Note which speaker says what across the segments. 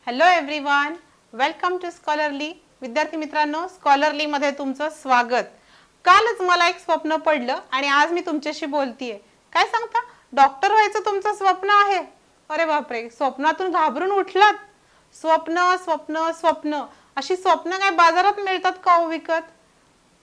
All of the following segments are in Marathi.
Speaker 1: Hello everyone, welcome to Scholarly. विद्यार्थी मित्रांनो, स्कॉलरली मध्ये तुमचं स्वागत. कालच मला एक स्वप्न पडलं आणि आज मी तुमच्याशी बोलतीये. काय सांगता, डॉक्टर व्हायचं तुमचं स्वप्न आहे? अरे बापरे, स्वप्नातून घाबरून उठलात? स्वप्न स्वप्न स्वप्न अशी स्वप्न काय बाजारात मिळतात का हो विकत?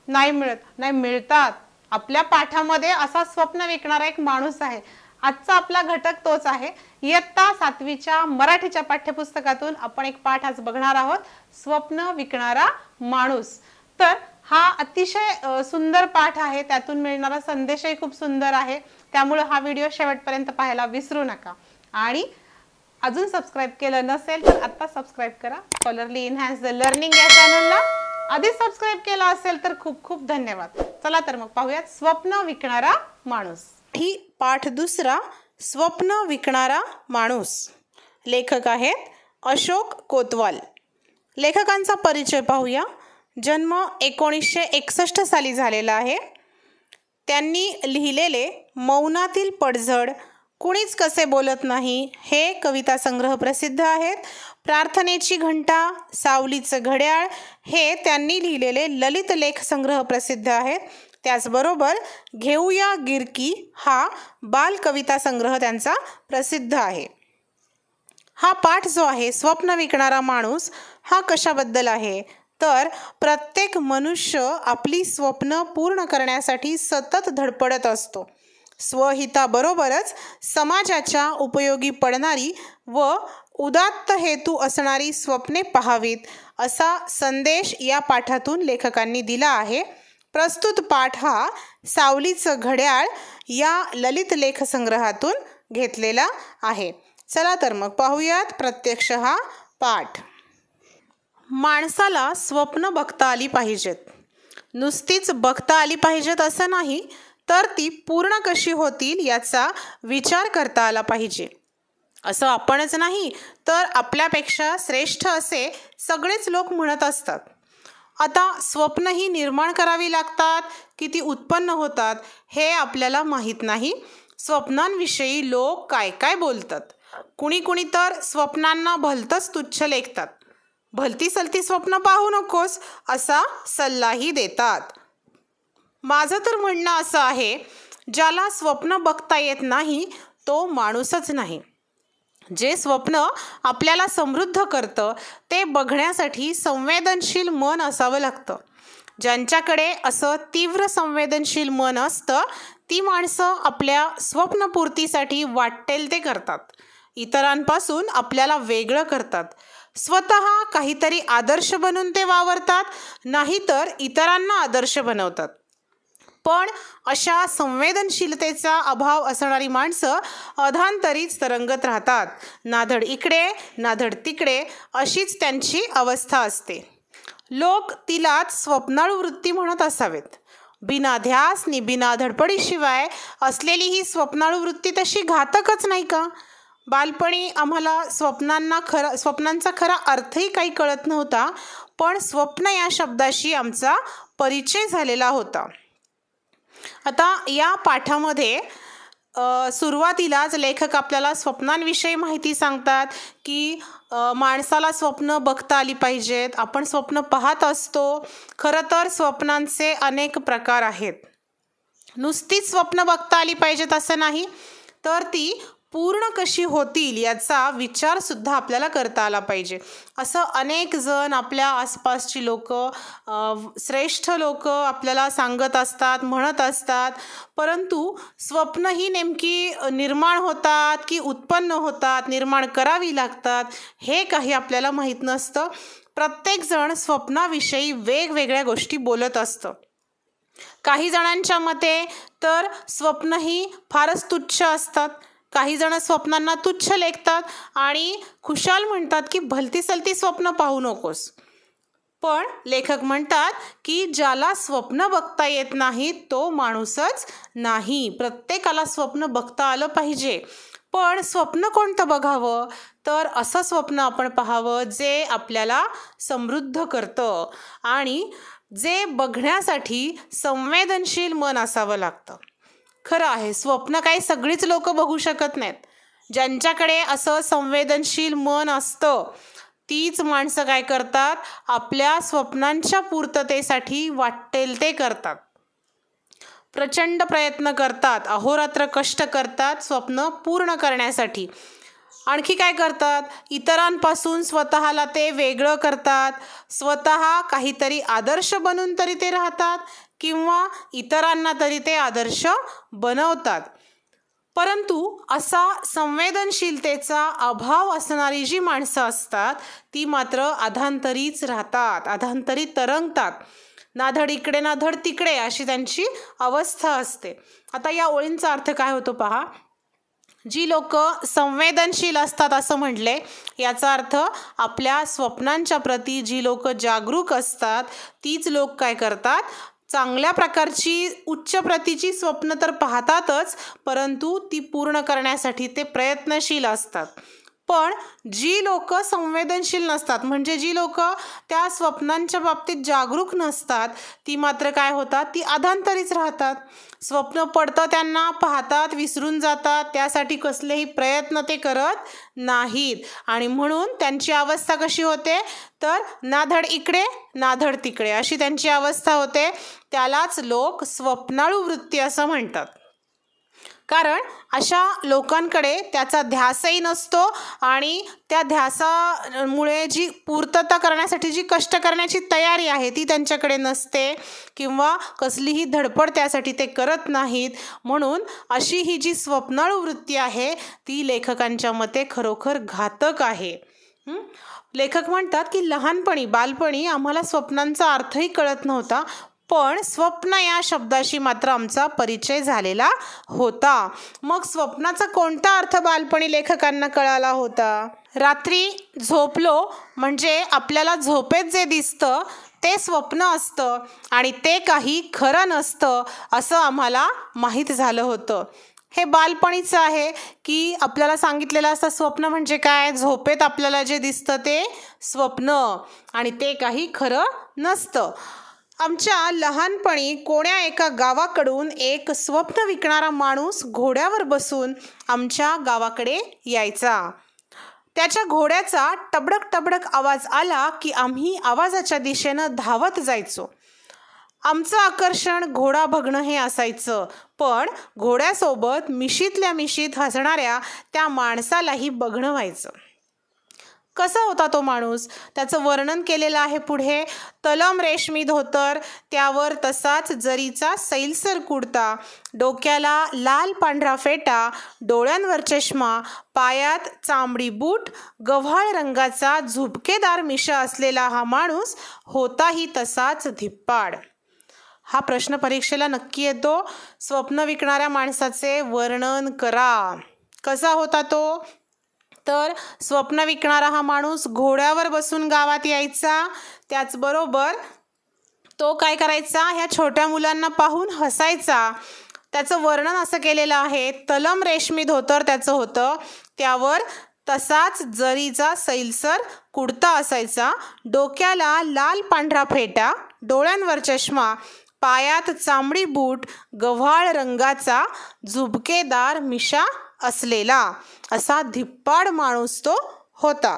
Speaker 1: नाही मिळत. नाही मिळतात. आपल्या पाठामध्ये असा स्वप्न विकणारा एक माणूस आहे. आजचा आपला घटक तोच आहे. इयत्ता 7वीच्या मराठीच्या पाठ्यपुस्तकातून आपण एक पाठ आज बघणार आहोत, स्वप्न विकणारा माणूस. तर हा अतिशय सुंदर पाठ आहे. त्यातून मिळणारा संदेशही खूप सुंदर आहे. त्यामुळे हा व्हिडिओ शेवटपर्यंत पाहायला विसरू नका. आणि अजून सबस्क्राइब केलं नसेल तर आता सबस्क्राइब करा. स्कॉलरली एनहान्स द लर्निंग या चॅनलला आधी सबस्क्राइब केला असेल तर खूप खूप धन्यवाद. चला तर मग पाहूयात स्वप्न विकणारा माणूस. ही पाठ दुसरा, स्वप्न विकणारा माणूस. लेखक आहेत अशोक कोतवाल. लेखकांचा परिचय पाहूया. जन्म 1961 साली झालेला आहे. त्यांनी लिहिलेले मौनातील पडझड, कुणीच कसे बोलत नाही हे कविता संग्रह प्रसिद्ध आहेत. प्रार्थनेची घंटा, सावलीचं घड्याळ हे त्यांनी लिहिलेले ललित लेख संग्रह प्रसिद्ध आहेत. त्याचबरोबर घेऊया गिरकी हा बाल कविता संग्रह त्यांचा प्रसिद्ध आहे. हा पाठ जो आहे स्वप्न विकणारा माणूस हा कशाबद्दल आहे तर प्रत्येक मनुष्य आपली स्वप्न पूर्ण करण्यासाठी सतत धडपडत असतो. स्वहिताबरोबरच समाजाच्या उपयोगी पडणारी व उदात्त हेतू असणारी स्वप्ने पाहावीत असा संदेश या पाठातून लेखकांनी दिला आहे. प्रस्तुत पाठ हा सावलीचं घड्याळ या ललित लेख संग्रहातून घेतलेला आहे. चला तर मग पाहूयात प्रत्यक्ष हा पाठ. माणसाला स्वप्न बघता आली पाहिजेत. नुसतीच बघता आली पाहिजेत असं नाही, तर ती पूर्ण कशी होतील याचा विचार करता आला पाहिजे. असं आपणच नाही तर आपल्यापेक्षा श्रेष्ठ असे सगळेच लोक म्हणत असतात. आता स्वप्नही निर्माण करावी लागतात की ती उत्पन्न होतात हे आपल्याला माहीत नाही. स्वप्नांविषयी लोक काय काय बोलतात. कुणी कुणी तर स्वप्नांना भलतंच तुच्छ लेखतात. भलती सलती स्वप्न पाहू नकोस असा सल्लाही देतात. माझं तर म्हणणं असं आहे, ज्याला स्वप्न बघता येत नाही तो माणूसच नाही. जे स्वप्न आपल्याला समृद्ध करतं ते बघण्यासाठी संवेदनशील मन असावं लागतं. ज्यांच्याकडे असं तीव्र संवेदनशील मन असतं ती माणसं आपल्या स्वप्नपूर्तीसाठी वाटेल ते करतात. इतरांपासून आपल्याला वेगळं करतात. स्वतः काहीतरी आदर्श बनून ते वावरतात, नाहीतर इतरांना आदर्श बनवतात. पण अशा संवेदनशीलतेचा अभाव असणारी माणसं अधांतरीच तरंगत राहतात. नाधड इकडे नाधड तिकडे अशीच त्यांची अवस्था असते. लोक तिलाच स्वप्नाळू वृत्ती म्हणत असावेत. बिना ध्यास नि बिना धडपडीशिवाय असलेली ही स्वप्नाळू वृत्ती तशी घातकच नाही का? बालपणी आम्हाला स्वप्नांचा खरा अर्थही काही कळत नव्हता, पण स्वप्न या शब्दाशी आमचा परिचय झालेला होता. आता या पाठामध्ये सुरुवातीलाच लेखक आपल्याला स्वप्नांविषयी माहिती सांगतात की माणसाला स्वप्न बघता आली पाहिजेत. आपण स्वप्न पाहत असतो. खरं तर स्वप्नांचे अनेक प्रकार आहेत. नुसतीच स्वप्न बघता आली पाहिजेत असं नाही, तर ती पूर्ण कशी होतील याचा विचारसुद्धा आपल्याला करता आला पाहिजे. असं अनेक जण आपल्या आसपासची लोक, श्रेष्ठ लोक आपल्याला सांगत असतात, म्हणत असतात. परंतु स्वप्न ही नेमकी निर्माण होतात की उत्पन्न होतात, निर्माण करावी लागतात हे काही आपल्याला माहीत नसतं. प्रत्येकजण स्वप्नाविषयी वेगवेगळ्या गोष्टी बोलत असतं. काही जणांच्या मते तर स्वप्नही फारच तुच्छ असतात. काही जण स्वप्नांना तुच्छ लेखतात आणि खुशाल म्हणतात की भलती सलती स्वप्न पाहू नकोस. पण लेखक म्हणतात की ज्याला स्वप्न बघता येत नाही तो माणूसच नाही. प्रत्येकाला स्वप्न बघता आलं पाहिजे. पण स्वप्न कोणतं बघावं तर असं स्वप्न आपण पाहावं जे आपल्याला समृद्ध करतं आणि जे बघण्यासाठी संवेदनशील मन असावं लागतं. खरं आहे, स्वप्न काही सगळीच लोक बघू शकत नाहीत. ज्यांच्याकडे असं संवेदनशील मन असतं तीच माणसं काय करतात, आपल्या स्वप्नांच्या पूर्ततेसाठी वाटेल ते करतात, प्रचंड प्रयत्न करतात, अहोरात्र कष्ट करतात स्वप्न पूर्ण करण्यासाठी. आणखी काय करतात, इतरांपासून स्वतःला ते वेगळं करतात, स्वतः काहीतरी आदर्श बनून तरी ते राहतात किंवा इतरांना तरी ते आदर्श बनवतात. परंतु असा संवेदनशीलतेचा अभाव असणारी जी माणसं असतात ती मात्र अधांतरीच राहतात, अधांतरी तरंगतात. ना धड इकडे ना धड तिकडे अशी त्यांची अवस्था असते. आता या ओळींचा अर्थ काय होतो पहा. जी लोक संवेदनशील असतात असं म्हटले, याचा अर्थ आपल्या स्वप्नांच्या प्रती जी लोक जागरूक असतात तीच लोक काय करतात, चांगल्या प्रकारची उच्च प्रतीची स्वप्न तर पाहतातच, परंतु ती पूर्ण करण्यासाठी ते प्रयत्नशील असतात. पण जी लोक संवेदनशील नसतात, म्हणजे जी लोक त्या स्वप्नांच्या बाबतीत जागरूक नसतात, ती मात्र काय होतात, ती अधांतरीच राहतात. स्वप्न पडतं त्यांना, पाहतात, विसरून जातात, त्यासाठी कसलेही प्रयत्न ते करत नाहीत. आणि म्हणून त्यांची अवस्था कशी होते, तर नाधड इकडे नाधड तिकडे अशी त्यांची अवस्था होते. त्यालाच लोक स्वप्नाळू वृत्ती असं म्हणतात. कारण अशा लोकांकडे त्याचा ध्यासही नसतो आणि त्या ध्यासामुळे जी पूर्तता करण्यासाठी जी कष्ट करण्याची तयारी आहे ती त्यांच्याकडे नसते किंवा कसलीही धडपड त्यासाठी ते करत नाहीत. म्हणून अशी ही जी स्वप्नाळू वृत्ती आहे ती लेखकांच्या मते खरोखर घातक आहे. लेखक म्हणतात की लहानपणी बालपणी आम्हाला स्वप्नांचा अर्थही कळत नव्हता, पण स्वप्न या शब्दाशी मात्र आमचा परिचय झालेला होता. मग स्वप्नाचा कोणता अर्थ बालपणी लेखकांना कळाला होता. रात्री झोपलो म्हणजे आपल्याला झोपेत जे दिसतं ते स्वप्न असतं आणि ते काही खरं नसतं असं आम्हाला माहीत झालं होतं. हे बालपणीचं आहे की आपल्याला सांगितलेलं असतं स्वप्न म्हणजे काय, झोपेत आपल्याला जे दिसतं ते स्वप्न आणि ते काही खरं नसतं. आमच्या लहानपणी कोण्या एका गावाकडून एक स्वप्न विकणारा माणूस घोड्यावर बसून आमच्या गावाकडे यायचा. त्याच्या घोड्याचा टबडक टबडक आवाज आला की आम्ही आवाजाच्या दिशेनं धावत जायचो. आमचं आकर्षण घोडा बघणं हे असायचं, पण घोड्यासोबत मिशीतल्या मिशीत हसणाऱ्या त्या माणसालाही बघणं व्हायचं. कसा होता तो माणूस, त्याचं वर्णन केलेलं आहे पुढे. तलम रेशमी धोतर, त्यावर तसाच जरीचा सैलसर कुडता, डोक्याला लाल पांढरा फेटा, डोळ्यांवर चष्मा, पायात चांबडी बूट, गव्हाळ रंगाचा झुपकेदार मिशा असलेला हा माणूस होताही तसाच धिप्पाड. हा प्रश्न परीक्षेला नक्की येतो. स्वप्न विकणाऱ्या माणसाचे वर्णन करा. कसा होता तो, तर स्वप्न विकणारा हा माणूस घोड्यावर बसून गावात यायचा. त्याचबरोबर तो काय करायचा, ह्या छोट्या मुलांना पाहून हसायचा. त्याचं वर्णन असं केलेलं आहे. तलम रेशमी धोतर त्याचं होतं, त्यावर तसाच जरीचा सैलसर कुडता असायचा, डोक्याला लाल पांढरा फेटा, डोळ्यांवर चष्मा, पायात चांबडी बूट, गव्हाळ रंगाचा झुबकेदार मिशा असलेला असा धिप्पाड माणूस तो होता.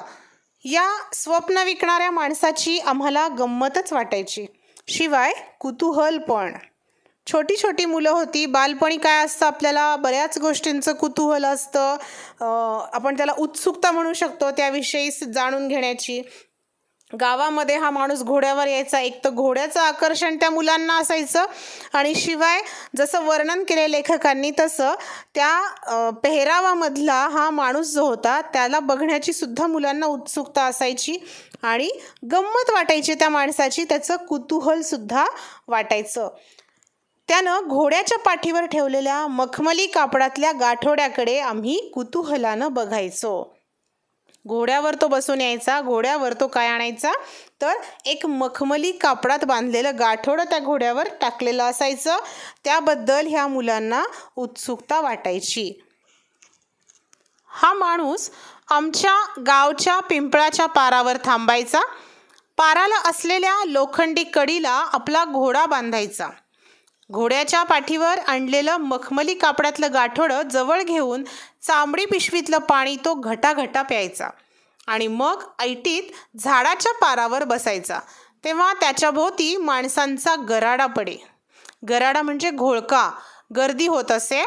Speaker 1: या स्वप्न विकणाऱ्या माणसाची आम्हाला गंमतच वाटायची, शिवाय कुतूहल पण. छोटी छोटी मुलं होती. बालपणी काय असतं, आपल्याला बऱ्याच गोष्टींचं कुतूहल असतं. आपण त्याला उत्सुकता म्हणू शकतो, त्याविषयी जाणून घेण्याची. गावामध्ये हा माणूस घोड्यावर यायचा. एक तर घोड्याचं आकर्षण त्या मुलांना असायचं आणि शिवाय जसं वर्णन केले लेखकांनी तसं त्या पेहरावामधला हा माणूस जो होता त्याला बघण्याची सुद्धा मुलांना उत्सुकता असायची आणि गंमत वाटायची त्या माणसाची, त्याचं कुतूहलसुद्धा वाटायचं. त्यानं घोड्याच्या पाठीवर ठेवलेल्या मखमली कापडातल्या गाठोड्याकडे आम्ही कुतूहलानं बघायचो. घोड्यावर तो बसून यायचा. घोड्यावर तो काय आणायचा, तर एक मखमली कापडात बांधलेलं गाठोडं त्या घोड्यावर टाकलेलं असायचं. त्याबद्दल ह्या मुलांना उत्सुकता वाटायची. हा माणूस आमच्या गावच्या पिंपळाच्या पारावर थांबायचा. पाराला असलेल्या लोखंडी कडीला आपला घोडा बांधायचा. घोड्याच्या पाठीवर आणलेलं मखमली कापडातलं गाठोडं जवळ घेऊन चांबडी पिशवीतलं पाणी तो घटाघटा प्यायचा आणि मग ऐटीत झाडाच्या पारावर बसायचा. तेव्हा त्याच्या भोवती माणसांचा गराडा पडे. गराडा म्हणजे घोळका, गर्दी होत असे.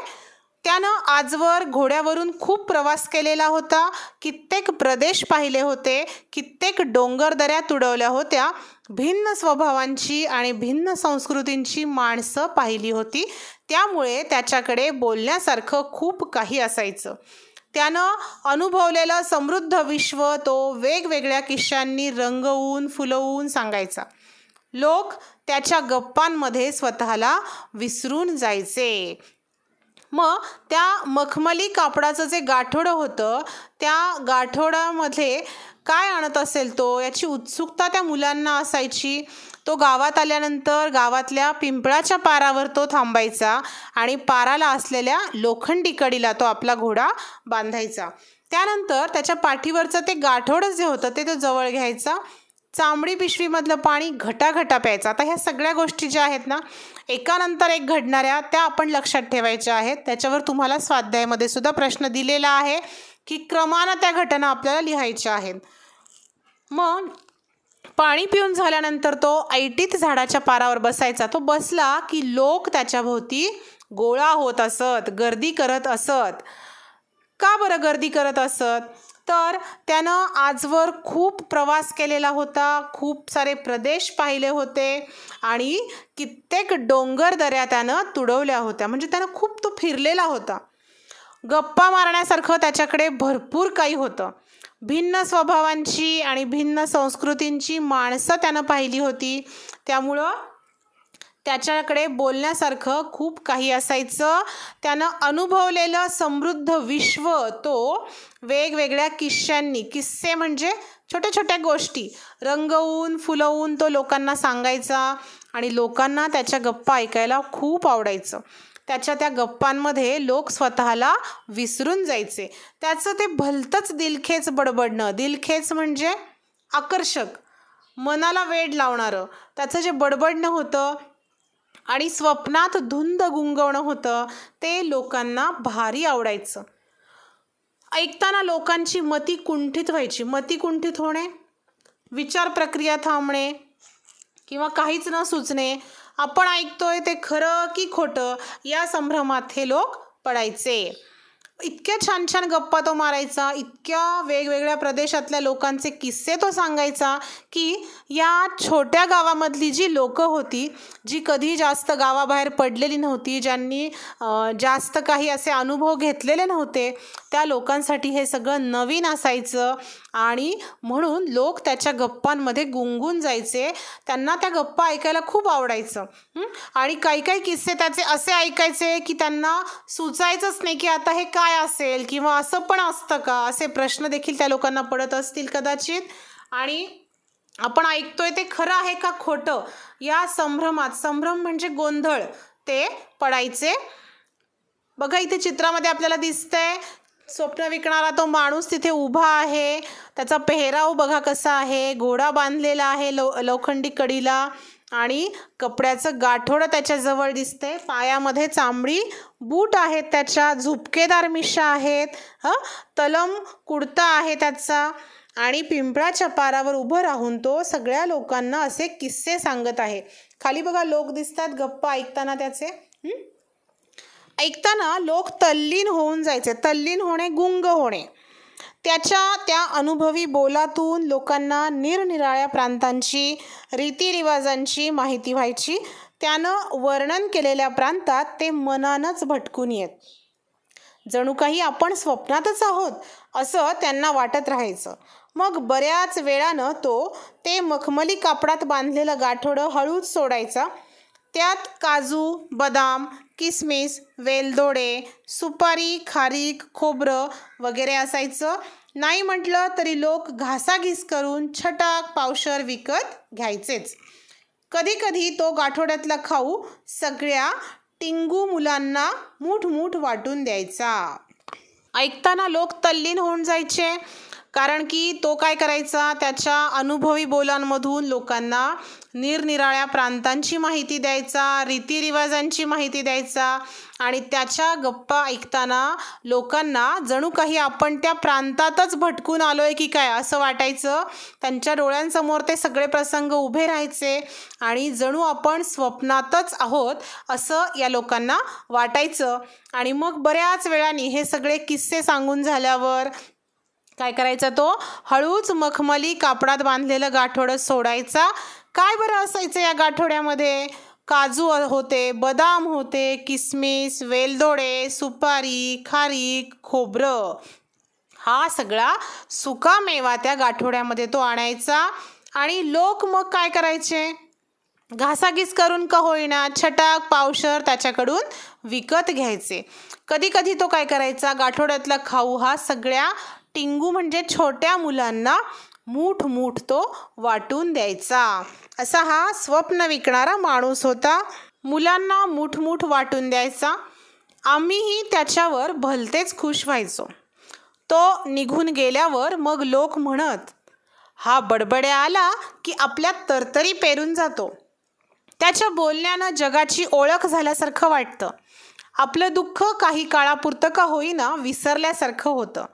Speaker 1: त्यानं आजवर घोड्यावरून खूप प्रवास केलेला होता, कित्येक प्रदेश पाहिले होते, कित्येक डोंगरदऱ्या तुडवल्या होत्या, भिन्न स्वभावांची आणि भिन्न संस्कृतींची माणसं पाहिली होती. त्यामुळे त्याच्याकडे बोलण्यासारखं खूप काही असायचं. त्यानं अनुभवलेलं समृद्ध विश्व तो वेगवेगळ्या किस्स्यांनी रंगवून फुलवून सांगायचा. लोक त्याच्या गप्पांमध्ये स्वतःला विसरून जायचे. मग त्या मखमली कापडाचं जे गाठोडं होतं, त्या गाठोड्यामध्ये काय आणत असेल तो, याची उत्सुकता त्या मुलांना असायची. तो गावात आल्यानंतर गावातल्या पिंपळाच्या पारावर तो थांबायचा आणि पाराला असलेल्या लोखंडी कडीला तो आपला घोडा बांधायचा. त्यानंतर त्याच्या पाठीवरचं ते गाठोडं जे होतं ते तो जवळ घ्यायचा. चांबडी पिशवीमधलं पाणी घटाघटा प्यायचं. आता ह्या सगळ्या गोष्टी ज्या आहेत ना, एकानंतर एक घडणाऱ्या, त्या आपण लक्षात ठेवायच्या आहेत. त्याच्यावर तुम्हाला स्वाध्यायामध्ये सुद्धा प्रश्न दिलेला आहे की क्रमानं त्या घटना आपल्याला लिहायच्या आहेत. मग पाणी पिऊन झाल्यानंतर तो ऐटीत झाडाच्या पारावर बसायचा. तो बसला की लोक त्याच्या भोवती गोळा होत असत, गर्दी करत असत. का बरं गर्दी करत असत? तर त्यानं आजवर खूप प्रवास केलेला होता, खूप सारे प्रदेश पाहिले होते आणि कित्येक डोंगरदऱ्या त्यानं तुडवल्या होत्या. म्हणजे त्यानं खूप तो फिरलेला होता. गप्पा मारण्यासारखं त्याच्याकडे भरपूर काही होतं. भिन्न स्वभावांची आणि भिन्न संस्कृतींची माणसं त्यानं पाहिली होती. त्यामुळं त्याच्याकडे बोलण्यासारखं खूप काही असायचं. त्यानं अनुभवलेलं समृद्ध विश्व तो वेगवेगळ्या किस्स्यांनी, किस्से म्हणजे छोट्या छोट्या गोष्टी रंगवून फुलवून तो लोकांना सांगायचा आणि लोकांना त्याच्या गप्पा ऐकायला खूप आवडायचं. त्याच्या त्या गप्पांमध्ये लोक स्वतःला विसरून जायचे. त्याचं ते भलतंच दिलखेच बडबडणं, दिलखेच म्हणजे आकर्षक, मनाला वेड लावणारं त्याचं जे बडबडणं होतं आणि स्वप्नात धुंद गुंगवणं होतं, ते लोकांना भारी आवडायचं. ऐकताना लोकांची मती कुंठित व्हायची. मती कुंठित होणे, विचार प्रक्रिया थांबणे किंवा काहीच न सुचणे, आपण ऐकतोय ते खरं की खोटं, या संभ्रमात हे लोक पडायचे. इतक्या छान छान गप्पा तो मारायचा, इतक्या वेगवेगळ्या प्रदेशातल्या लोकांचे किस्से तो सांगायचा की या छोट्या गावामधली जी लोकं होती, जी कधी जास्त गावाबाहेर पडलेली नव्हती, ज्यांनी जास्त काही असे अनुभव घेतलेले नव्हते, त्या लोकांसाठी हे सगळं नवीन असायचं आणि म्हणून लोक त्याच्या गप्पांमध्ये गुंगून जायचे. त्यांना त्या गप्पा ऐकायला खूप आवडायचं. आणि काही काही किस्से त्याचे असे ऐकायचे की त्यांना सुचायचंच नाही की आता हे काय असेल किंवा असं पण असतं का, असे प्रश्न देखील त्या लोकांना पडत असतील कदाचित. आणि आपण ऐकतोय ते खरं आहे का खोटं, या संभ्रमात, संभ्रम म्हणजे गोंधळ, ते पडायचे. बघा इथे चित्रामध्ये आपल्याला दिसतंय स्वप्न विकणारा तो माणूस तिथे उभा आहे. त्याचा पेहराव बघा कसा आहे, घोडा बांधलेला आहे लोखंडी कडीला आणि कपड्याचं गाठोडं त्याच्याजवळ दिसते. पायामध्ये चांबडी बूट आहेत, त्याच्या झुपकेदार मिशा आहेत, तलम कुर्ता आहे त्याचा आणि पिंपळाच्या पारावर उभं राहून तो सगळ्या लोकांना असे किस्से सांगत आहे. खाली बघा लोक दिसतात गप्पा ऐकताना त्याचे. ऐकताना लोक तल्लीन होऊन जायचे. तल्लीन होणे, गुंग होणे. त्याच्या त्या अनुभवी बोलातून लोकांना निरनिराळ्या प्रांतांची, रीतिरिवाजांची माहिती व्हायची. त्यानं वर्णन केलेल्या प्रांतात ते मनानंच भटकून येत. जणू काही आपण स्वप्नातच आहोत असं त्यांना वाटत राहायचं. मग बऱ्याच वेळानं तो ते मखमली कापडात बांधलेलं गाठोडं हळूच सोडायचा. त्यात काजू, बदाम, किसमिस, वेलदोडे, सुपारी, खारीक, खोबरं वगैरे असायचं. नाही म्हटलं तरी लोक घासाघीस करून छटाक पावशर विकत घ्यायचेच. कधी कधी तो गाठोड्यातला खाऊ सगळ्या टिंगू मुलांना मूठ मूठ वाटून द्यायचा. ऐकताना लोक तल्लीन होऊन जायचे. कारण की तो काय करायचा, त्याच्या अनुभवी बोलांमधून लोकांना निरनिराळ्या प्रांतांची माहिती द्यायचा, रीतिरिवाजांची माहिती द्यायचा आणि त्याच्या गप्पा ऐकताना लोकांना जणू काही आपण त्या प्रांतातच भटकून आलोय की काय असं वाटायचं. त्यांच्या डोळ्यांसमोर ते सगळे प्रसंग उभे राहायचे आणि जणू आपण स्वप्नातच आहोत असं या लोकांना वाटायचं. आणि मग बऱ्याच वेळाने हे सगळे किस्से सांगून झाल्यावर काय करायचा, तो हळूच मखमली कापडात बांधलेलं गाठोडं सोडायचा. काय बरं असायचं या गाठोड्यामध्ये? काजू होते, बदाम होते, किसमिस, वेलदोडे, सुपारी, खारीक, खोबरं, हा सगळा सुका मेवा त्या गाठोड्यामध्ये तो आणायचा. आणि लोक मग काय करायचे, घासाघीस करून का होईना छटाक पावशर त्याच्याकडून विकत घ्यायचे. कधी कधी तो काय करायचा, गाठोड्यातला खाऊ हा सगळ्या टिंगू म्हणजे छोट्या मुलांना मूठ मूठ तो वाटून द्यायचा. असा हा स्वप्न विकणारा माणूस होता. मुलांना मूठ मूठ वाटून द्यायचा. आम्हीही त्याच्यावर भलतेच खुश व्हायचो. तो निघून गेल्यावर मग लोक म्हणत, हा बडबड्या आला की आपल्यात तरतरी पेरून जातो. त्याच्या बोलण्यानं जगाची ओळख झाल्यासारखं वाटतं. आपलं दुःख काही काळापुरतं का होईना विसरल्यासारखं होतं.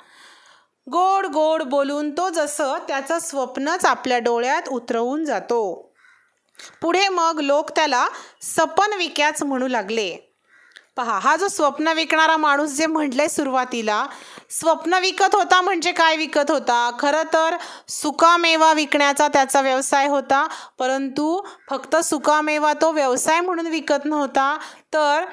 Speaker 1: गोड गोड बोलून तो जसं त्याचं स्वप्नच आपल्या डोळ्यात उतरवून जातो. पुढे मग लोक त्याला सपन विक्याच म्हणू लागले. पहा, हा जो स्वप्न विकणारा माणूस जे म्हटलंय सुरुवातीला, स्वप्न विकत होता म्हणजे काय विकत होता? खरं तर सुकामेवा विकण्याचा त्याचा व्यवसाय होता. परंतु फक्त सुकामेवा तो व्यवसाय म्हणून विकत नव्हता, तर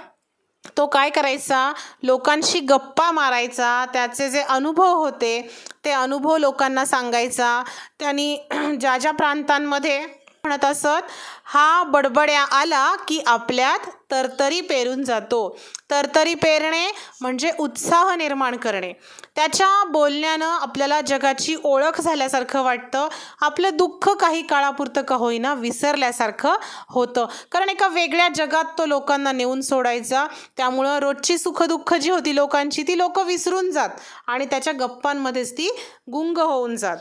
Speaker 1: तो काय करायचा, लोकांशी गप्पा मारायचा. त्याचे जे अनुभव होते ते अनुभव लोकांना सांगायचा. त्यांनी ज्या ज्या प्रांतांमध्ये म्हणत असत, हा बडबड्या आला की आपल्यात तरतरी पेरून जातो. तरतरी पेरणे म्हणजे उत्साह निर्माण करणे. त्याच्या बोलण्यानं आपल्याला जगाची ओळख झाल्यासारखं वाटतं. आपलं दुःख काही काळापुरतं का होईना विसरल्यासारखं होतं. कारण एका वेगळ्या जगात तो लोकांना नेऊन सोडायचा. त्यामुळं रोजची सुखदुःख जी होती लोकांची ती लोक विसरून जात आणि त्याच्या गप्पांमध्येच ती गुंग होऊन जात.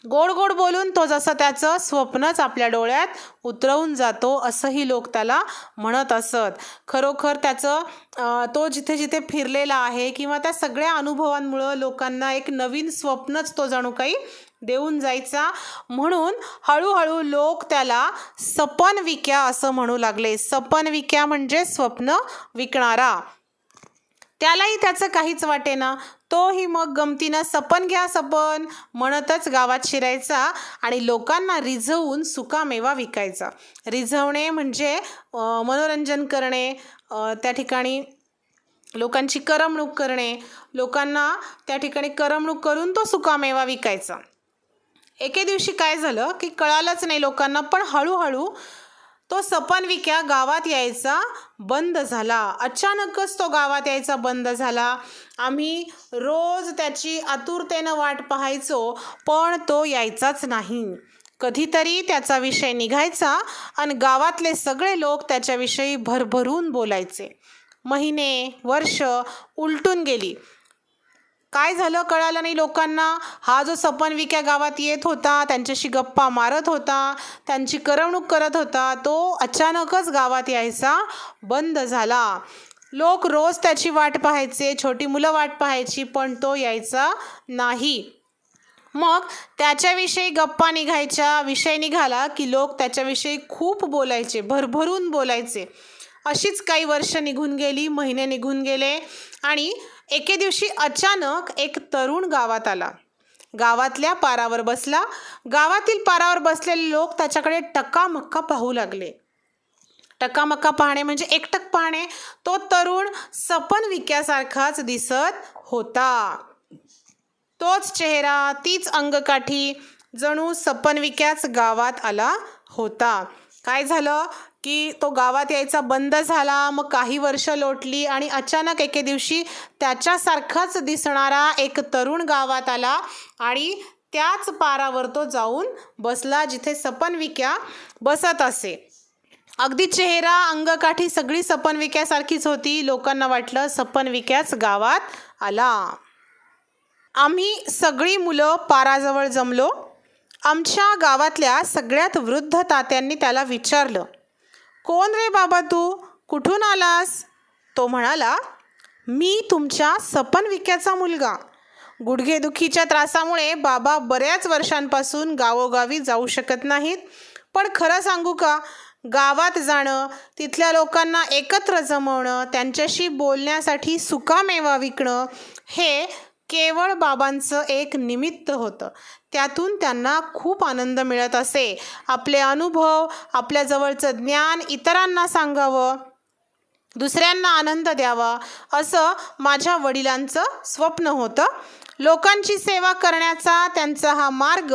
Speaker 1: गोड गोड बोलून तो जसं त्याचं स्वप्नच आपल्या डोळ्यात उतरवून जातो असंही लोक त्याला म्हणत असत. खरोखर त्याचं तो जिथे जिथे फिरलेला आहे किंवा त्या सगळ्या अनुभवांमुळं लोकांना एक नवीन स्वप्नच तो जणू काही देऊन जायचा. म्हणून हळूहळू लोक त्याला सपन विक्या असं म्हणू लागले. सपन विक्या म्हणजे स्वप्न विकणारा. त्यालाही त्याचं काहीच वाटेना. तोही मग गमतीनं सपन घ्या सपन म्हणतच गावात शिरायचा आणि लोकांना रिझवून सुकामेवा विकायचा. रिझवणे म्हणजे मनोरंजन करणे, त्या ठिकाणी लोकांची करमणूक करणे. लोकांना त्या ठिकाणी करमणूक करून तो सुकामेवा विकायचा. एके दिवशी काय झालं की कळालंच नाही लोकांना, पण हळूहळू तो सपन विक्या गावात यायचा बंद झाला. अचानकच तो गावात यायचा बंद झाला. आम्ही रोज त्याची आतुरतेनं वाट पाहायचो, पण तो यायचाच नाही. कधीतरी त्याचा विषय निघायचा आणि गावातले सगळे लोक त्याच्याविषयी भरभरून बोलायचे. महिने वर्ष उलटून गेली. काय झालं कळालं नाही लोकांना. हा जो सपन विक्या गावात येत होता, त्यांच्याशी गप्पा मारत होता, त्यांची करमणूक करत होता, तो अचानकच गावात यायचा बंद झाला. लोक रोज त्याची वाट पाहायचे, छोटी मुलं वाट पाहायची, पण तो यायचा नाही. मग त्याच्याविषयी गप्पा निघायच्या. विषय निघाला की लोक त्याच्याविषयी खूप बोलायचे, भरभरून बोलायचे. अशीच काही वर्ष निघून गेली, महिने निघून गेले आणि एके दिवशी अचानक एक तरुण गावात आला. गावातल्या पारावर बसला. गावातील पारावर बसलेले लोक त्याच्याकडे टकामक्का पाहू लागले. टकामक्का पाहणे म्हणजे एकटक पाहणे. तो तरुण सपन विक्यासारखाच दिसत होता. तोच चेहरा, तीच अंगकाठी, जणू सपन विक्याच गावात आला होता. काय झालं की तो गावात यायचा बंद झाला. मग काही वर्ष लोटली आणि अचानक एके दिवशी त्याच्यासारखाच दिसणारा एक तरुण गावात आला आणि त्याच पारावर तो जाऊन बसला जिथे सपन विक्या बसत असे. अगदी चेहरा, अंगकाठी सगळी सपन विक्यासारखीच होती. लोकांना वाटलं सपन विक्याच गावात आला. आम्ही सगळी मुलं पाराजवळ जमलो. आमच्या गावातल्या सगळ्यात वृद्ध तात्यांनी त्याला विचारलं, कोण रे बाबा तू, कुठून आलास? तो म्हणाला, मी तुमच्या सपन विक्याचा मुलगा. गुडघेदुखीच्या त्रासामुळे बाबा बऱ्याच वर्षांपासून गावोगावी जाऊ शकत नाहीत. पण खरं सांगू का, गावात जाणं, तिथल्या लोकांना एकत्र जमवणं, त्यांच्याशी बोलण्यासाठी सुकामेवा विकणं हे केवळ बाबांचं एक निमित्त होतं. त्यातून त्यांना खूप आनंद मिळत असे. आपले अनुभव, आपल्या जवळचं ज्ञान इतरांना सांगावं, दुसऱ्यांना आनंद द्यावा, असं माझ्या वडिलांचं स्वप्न होतं. लोकांची सेवा करण्याचा त्यांचा हा मार्ग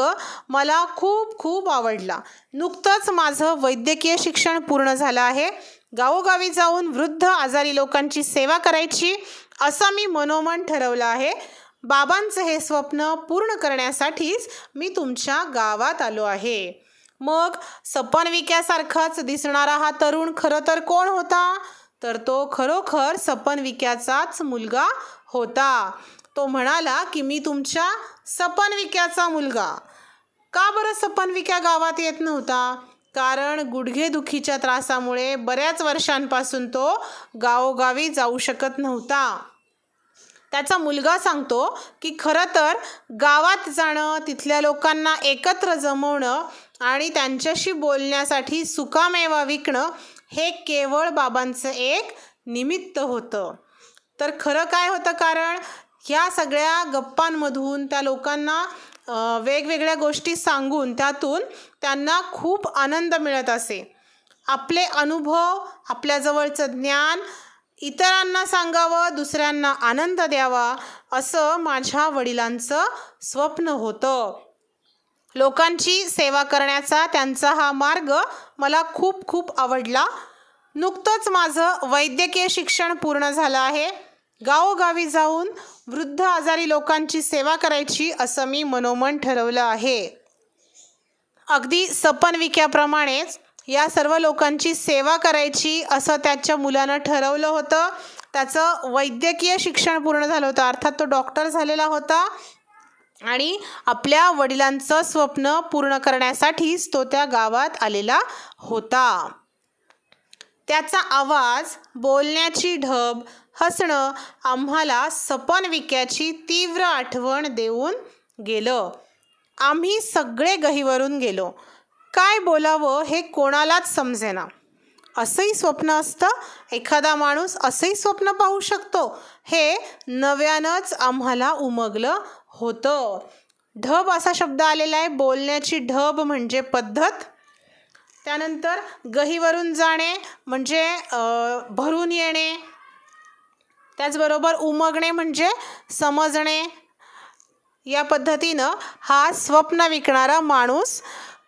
Speaker 1: मला खूप खूप आवडला. नुकतंच माझं वैद्यकीय शिक्षण पूर्ण झालं आहे. गावोगावी जाऊन वृद्ध आजारी लोकांची सेवा करायची असं मी मनोमन ठरवलं आहे. बाबांचं हे स्वप्न पूर्ण करण्यासाठीच मी तुमच्या गावात आलो आहे. मग सपन विक्यासारखाच दिसणारा हा तरुण खरं तर कोण होता? तर तो खरोखर सपन विक्याचाच मुलगा होता. तो म्हणाला की मी तुमच्या सपन विक्याचा मुलगा. का बरं सपन विक्या गावात येत नव्हता? कारण गुडघेदुखीच्या त्रासामुळे बऱ्याच वर्षांपासून तो गावोगावी जाऊ शकत नव्हता. त्याचा मुलगा सांगतो की खरं तर गावात जाणं, तिथल्या लोकांना एकत्र जमवणं आणि त्यांच्याशी बोलण्यासाठी सुकामेवा विकणं हे केवळ बाबांचं एक निमित्त होतं. तर खरं काय होतं? कारण ह्या सगळ्या गप्पांमधून त्या लोकांना वेगवेगळ्या गोष्टी सांगून त्यातून त्यांना खूप आनंद मिळत असे. आपले अनुभव, आपल्याजवळचं ज्ञान इतरांना सांगावं, दुसऱ्यांना आनंद द्यावा, असं माझ्या वडिलांचं स्वप्न होतं. लोकांची सेवा करण्याचा त्यांचा हा मार्ग मला खूप खूप आवडला. नुकतंच माझं वैद्यकीय शिक्षण पूर्ण झालं आहे. गावोगावी जाऊन वृद्ध आजारी लोकांची सेवा करायची असं मी मनोमन ठरवलं आहे. अगदी सपन विक्याप्रमाणेच या सर्व लोकांची सेवा करायची असं त्याच्या मुलानं ठरवलं होतं. त्याचं वैद्यकीय शिक्षण पूर्ण झालं होतं, अर्थात तो डॉक्टर झालेला होता आणि आपल्या वडिलांचं स्वप्न पूर्ण करण्यासाठीच तो त्या गावात आलेला होता. त्याचा आवाज, बोलण्याची ढब, हसणं आम्हाला सपन विक्याची तीव्र आठवण देऊन गेलं. आम्ही सगळे गहिवरून गेलो. काय बोलावं हे कोणालाच समजेना. असंही स्वप्न असतं? एखादा माणूस असंही स्वप्न पाहू शकतो? हे नव्यानंच आम्हाला उमगलं होतं. ढब असा शब्द आलेला आहे. बोलण्याची ढब म्हणजे पद्धत. त्यानंतर गहिवरून जाणे म्हणजे भरून येणे. त्याचबरोबर उमगणे म्हणजे समजणे. या पद्धतीनं हा स्वप्न विकणारा माणूस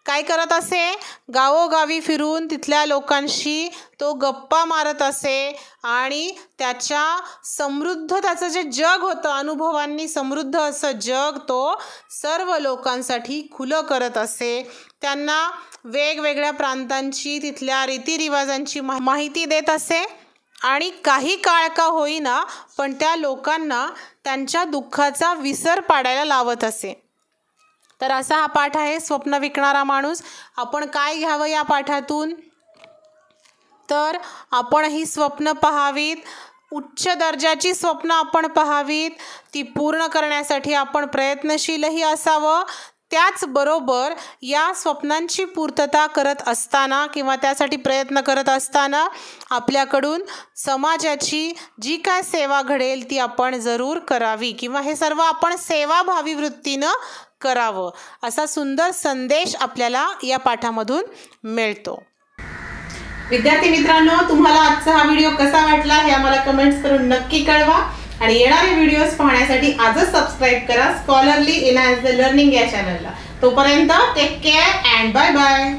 Speaker 1: काय करत असे? गावोगावी फिरून तिथल्या लोकांशी तो गप्पा मारत असे आणि त्याचं जे जग होतं, अनुभवांनी समृद्ध असं जग तो सर्व लोकांसाठी खुलं करत असे. त्यांना वेगवेगळ्या प्रांतांची, तिथल्या रीतिरिवाजांची माहिती देत असे आणि काही काळ का होईना पण त्या लोकांना त्यांच्या दुःखाचा विसर पाडायला लावत असे. तर असा हा पाठ आहे, स्वप्न विकणारा माणूस. आपण काय घ्यावं या पाठातून? तर आपण ही स्वप्न पाहावीत, उच्च दर्जाची स्वप्न आपण पाहावीत, ती पूर्ण करण्यासाठी आपण प्रयत्नशीलही असावं. त्याचबरोबर या स्वप्नांची पूर्तता करत असताना किंवा त्यासाठी प्रयत्न करत असताना आपल्याकडून समाजाची जी काय सेवा घडेल ती आपण जरूर करावी किंवा हे सर्व आपण सेवाभावी वृत्तीनं करावं, असा सुंदर संदेश आपल्याला या पाठामधून मिळतो. विद्यार्थी मित्रांनो, तुम्हाला आजचा हा व्हिडिओ कसा वाटला हे आम्हाला कमेंट्स करून नक्की कळवा आणि येणारे व्हिडिओज पाहण्यासाठी आजच सबस्क्राईब करा स्कॉलरली एनहान्स द लर्निंग या चॅनलला. तोपर्यंत take care and bye bye.